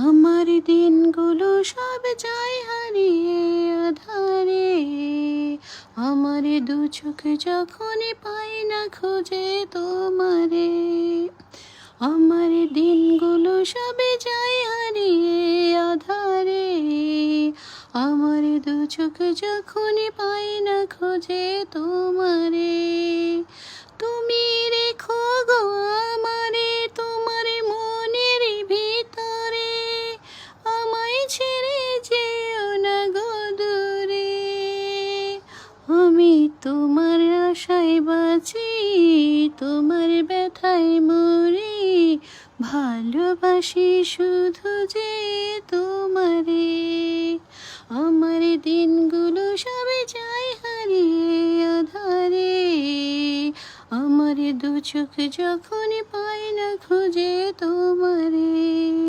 আমার দিনগুলো সব যায় হারিয়ে আধারে, আমার দু চোখ যখন পাই না খুঁজে তোমারে। আমার দিনগুলো সব যায় হারিয়ে আধারে, আমার দু চোখ যখন পাই না খুঁজে তোমারে। তুমি রেখো গো আমারে তোমার মনের ভিতরে, আমায় ছেড়ে যেও না গো দূরে। আমি তোমার আশায় বাঁচি, তোমার ব্যথায় মরি, ভালোবাসি শুধু যে তোমারে। আমার দিনগুলো সব যায় হারিয়ে আধারে, আমার দু চোখ যখন পাই না খুঁজে তোমারে।